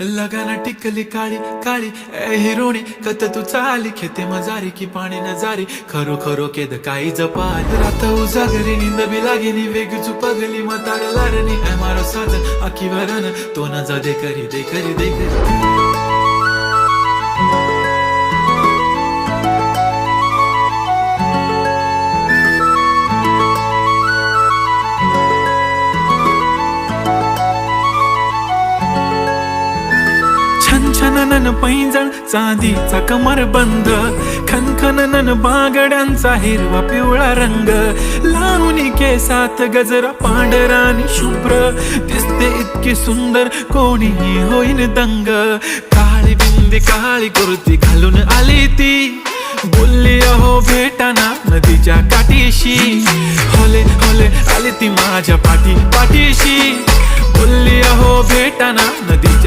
लगाना टिकली काळी काळी ए हिरोणी कत तू चाली खेते मजारी की पाणी नजारी खरो खरो केद काही जपाल रात उजागरी निंद बी लागेनी वेग चुपगली मतार लारणी ए मारो साथ आखी वरन तो न जा दे करी दे करी दे करी छनछनन पैंजण चांदीचा कमरबंद खनखनन बांगड्यांचा हिरवा पिवळा रंग लावणी केसात गजरा पांढरा आणि शुभ्र दिसते इतकी सुंदर कोणीही होईन दंग काळी बिंदी काळी कुर्ती घालून आली ती बोलली अहो भेटाना नदीच्या काठीशी होले होले आली ती माझ्या पाठीशी बोलली अहो भेटाना नदीच्या